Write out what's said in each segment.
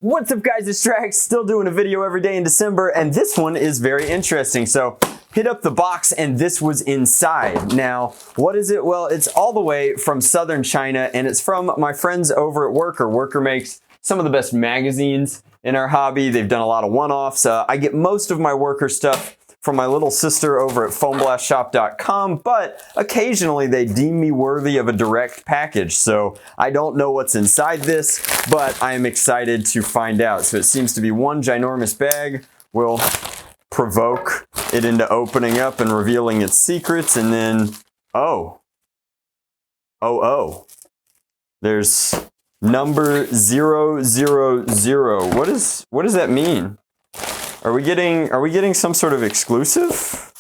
What's up guys, it's Drac, still doing a video every day in December, and this one is very interesting. So hit up the box and this was inside. Now, what is it? Well, it's all the way from southern China and it's from my friends over at Worker. Worker makes some of the best magazines in our hobby. They've done a lot of one-offs. I get most of my Worker stuff from my little sister over at foamblastshop.com, but occasionally they deem me worthy of a direct package. So I don't know what's inside this, but I am excited to find out. So it seems to be one ginormous bag. We'll provoke it into opening up and revealing its secrets, and then, oh, there's number 000. What does that mean? Are we getting some sort of exclusive?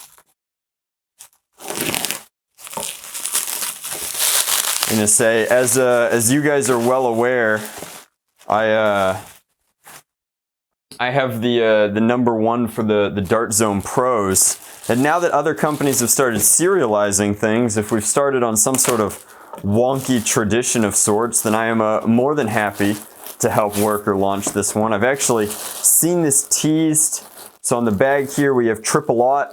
I'm gonna say, as you guys are well aware, I have the number 1 for the Dart Zone Pros, and now that other companies have started serializing things, if we've started on some sort of wonky tradition of sorts, then I am more than happy to help Worker launch this one. I've actually seen this teased. So on the bag here we have triple aught,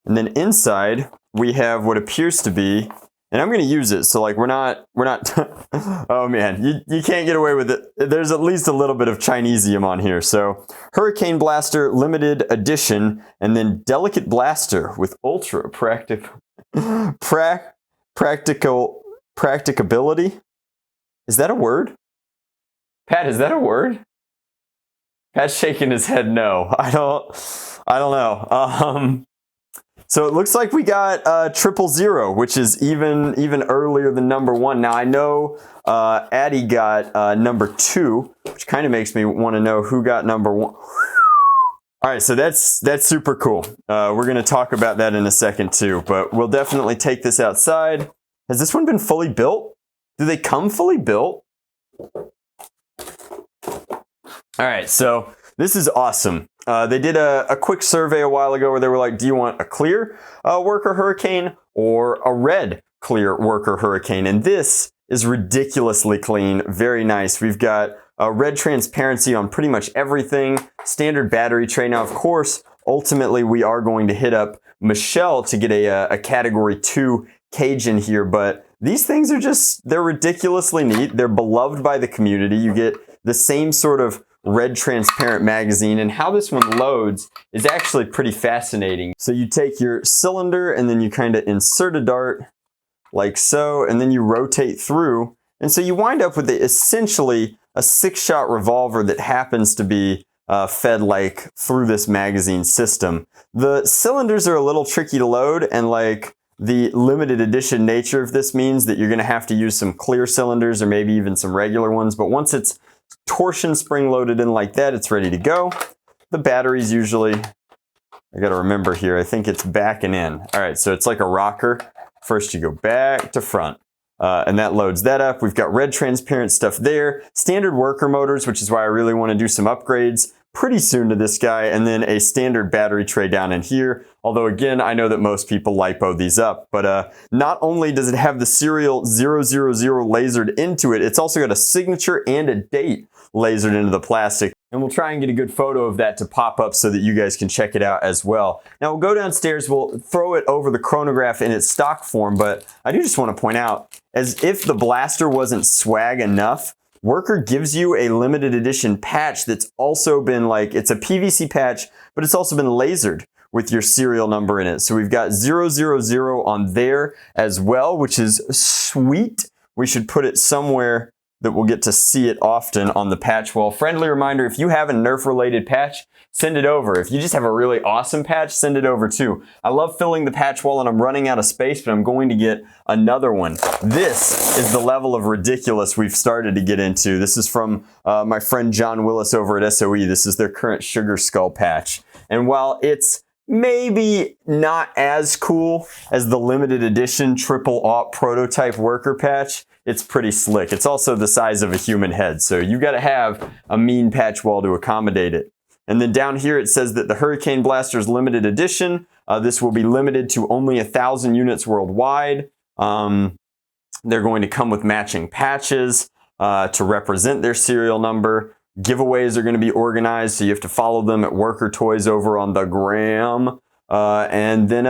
and then inside we have what appears to be, and I'm gonna use it, so like we're not oh man, you can't get away with it. There's at least a little bit of Chinesium on here. So Hurricane Blaster limited edition, and then Delicate Blaster with ultra practicability. Is that a word? Pat, is that a word? Pat's shaking his head no. I don't know. So it looks like we got 000, which is even earlier than number 1. Now I know Addy got number 2, which kind of makes me want to know who got number 1. All right, so that's super cool. We're going to talk about that in a second too, but we'll definitely take this outside. Has this one been fully built? Do they come fully built? All right, so this is awesome. They did a quick survey a while ago where they were like, do you want a clear Worker Hurricane or a red clear Worker Hurricane? And this is ridiculously clean, very nice. We've got red transparency on pretty much everything, standard battery tray. Now, of course, ultimately we are going to hit up Michelle to get a category 2 cage in here, but these things are they're ridiculously neat. They're beloved by the community. You get the same sort of red transparent magazine, and how this one loads is actually pretty fascinating. So you take your cylinder and then you kind of insert a dart like so, and then you rotate through, and so you wind up with essentially a 6-shot revolver that happens to be fed like through this magazine system. The cylinders are a little tricky to load, and like the limited edition nature of this means that you're going to have to use some clear cylinders or maybe even some regular ones, but once it's torsion spring loaded in like that, it's ready to go. The batteries usually, I got to remember here, I think it's backing in. All right, so it's like a rocker. First you go back to front, and that loads that up. We've got red transparent stuff there. Standard Worker motors, which is why I really want to do some upgrades pretty soon to this guy, and then a standard battery tray down in here. Although again, I know that most people lipo these up, but not only does it have the serial 000 lasered into it, it's also got a signature and a date lasered into the plastic. And we'll try and get a good photo of that to pop up so that you guys can check it out as well. Now we'll go downstairs, we'll throw it over the chronograph in its stock form, but I do just want to point out, as if the blaster wasn't swag enough, Worker gives you a limited edition patch that's also been like, it's a PVC patch, but it's also been lasered with your serial number in it. So we've got 000 on there as well, which is sweet. We should put it somewhere that we'll get to see it often on the patch wall. Friendly reminder, if you have a Nerf related patch, send it over. If you just have a really awesome patch, send it over too. I love filling the patch wall and I'm running out of space, but I'm going to get another one. This is the level of ridiculous we've started to get into. This is from my friend John Willis over at SOE. This is their current Sugar Skull patch. And while it's maybe not as cool as the limited edition triple aught prototype Worker patch, it's pretty slick. It's also the size of a human head, so you got to have a mean patch wall to accommodate it. And then down here it says that the Hurricane Blaster's limited edition, this will be limited to only 1,000 units worldwide. They're going to come with matching patches to represent their serial number. Giveaways are going to be organized, so you have to follow them at Worker Toys over on the gram. And then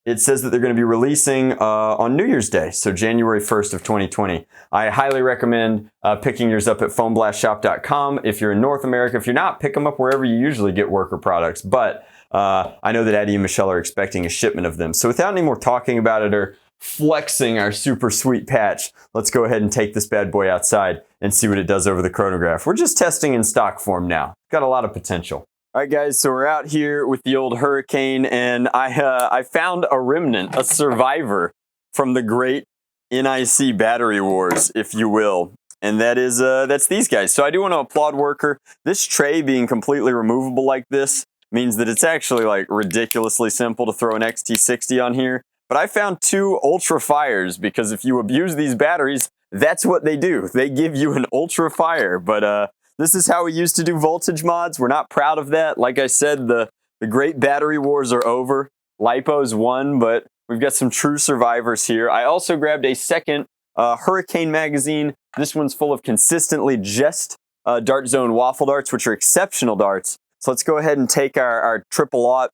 it says that they're going to be releasing on New Year's Day, so January 1st of 2020. I highly recommend picking yours up at foamblastshop.com. If you're in North America, if you're not, pick them up wherever you usually get Worker products. But I know that Eddie and Michelle are expecting a shipment of them. So without any more talking about it or flexing our super sweet patch, let's go ahead and take this bad boy outside and see what it does over the chronograph. We're just testing in stock form now. Got a lot of potential. All right, guys, so we're out here with the old Hurricane, and I found a remnant, a survivor from the great NIC battery wars, if you will. And that's these guys. So I do want to applaud Worker. This tray being completely removable like this means that it's actually like ridiculously simple to throw an XT60 on here. But I found 2 Ultra Fires, because if you abuse these batteries, that's what they do. They give you an Ultra Fire. But this is how we used to do voltage mods. We're not proud of that. Like I said, the great battery wars are over. LiPo's won, but we've got some true survivors here. I also grabbed a second Hurricane magazine. This one's full of consistently just Dart Zone waffle darts, which are exceptional darts. So let's go ahead and take our triple aught.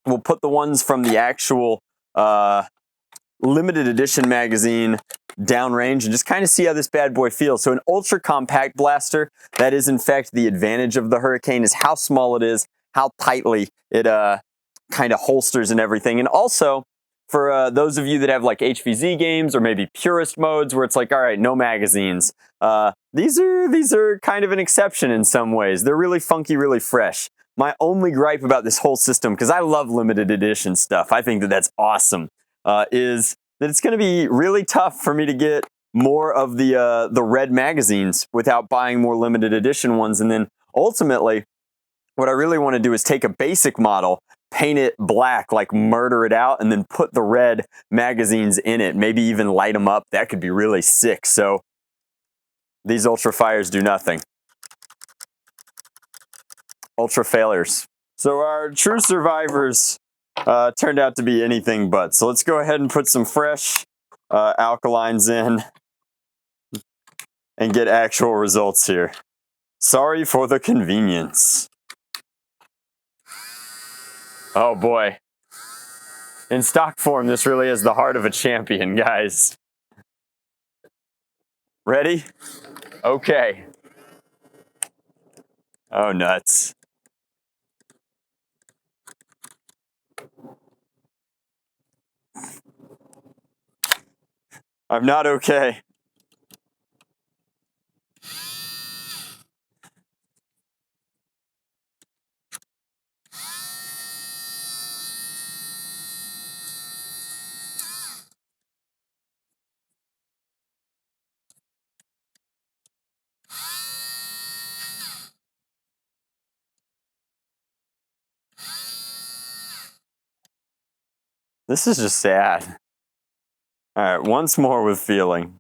We'll put the ones from the actual limited edition magazine downrange and just kind of see how this bad boy feels. So an ultra compact blaster, that is in fact the advantage of the Hurricane, is how small it is, how tightly it kind of holsters and everything. And also for those of you that have like HVZ games or maybe purist modes where it's like, all right, no magazines, these are kind of an exception in some ways. They're really funky, really fresh. My only gripe about this whole system, because I love limited edition stuff, I think that that's awesome, is that it's going to be really tough for me to get more of the red magazines without buying more limited edition ones. And then ultimately, what I really want to do is take a basic model, paint it black, like murder it out, and then put the red magazines in it. Maybe even light them up. That could be really sick. So these Ultra Fires do nothing. Ultra failures. So our true survivors turned out to be anything but. So let's go ahead and put some fresh alkalines in and get actual results here. Sorry for the convenience. Oh boy. In stock form, this really is the heart of a champion, guys. Ready? Okay. Oh, nuts. I'm not okay. This is just sad. All right, once more with feeling.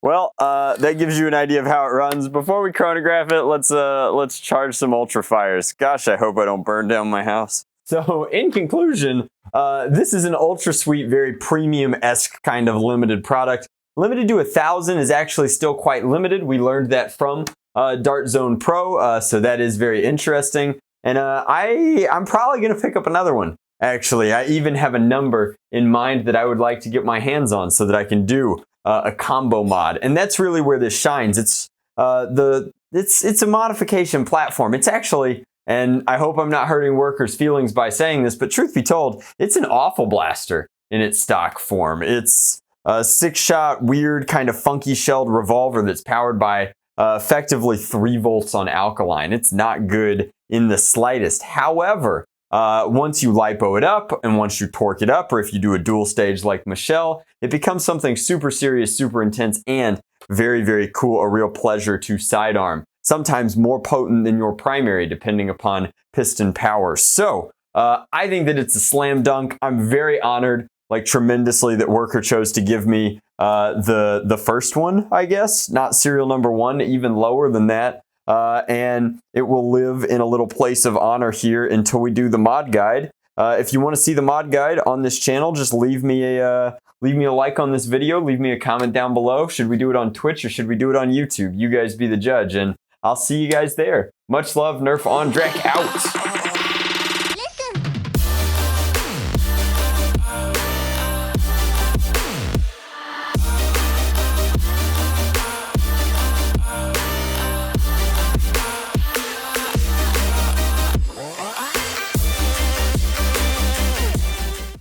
Well, that gives you an idea of how it runs. Before we chronograph it, let's charge some Ultra Fires. Gosh, I hope I don't burn down my house. So, in conclusion, this is an ultra sweet, very premium-esque kind of limited product. Limited to 1,000 is actually still quite limited. We learned that from Dart Zone Pro, so that is very interesting. And I'm probably going to pick up another one. Actually, I even have a number in mind that I would like to get my hands on so that I can do a combo mod. And that's really where this shines. It's a modification platform. It's actually, and I hope I'm not hurting workers' feelings by saying this, but truth be told, it's an awful blaster in its stock form. It's a 6-shot, weird, kind of funky shelled revolver that's powered by effectively 3 volts on alkaline. It's not good in the slightest. However, once you lipo it up and once you torque it up, or if you do a dual stage like Michelle, it becomes something super serious, super intense, and very, very cool, a real pleasure to sidearm. Sometimes more potent than your primary, depending upon piston power. So, I think that it's a slam dunk. I'm very honored, like tremendously, that Worker chose to give me the first one, I guess, not serial number 1, even lower than that. And it will live in a little place of honor here until we do the mod guide. If you want to see the mod guide on this channel, just leave me a like on this video, leave me a comment down below. Should we do it on Twitch or should we do it on YouTube? You guys be the judge, and I'll see you guys there. Much love, Nerf on Drac out.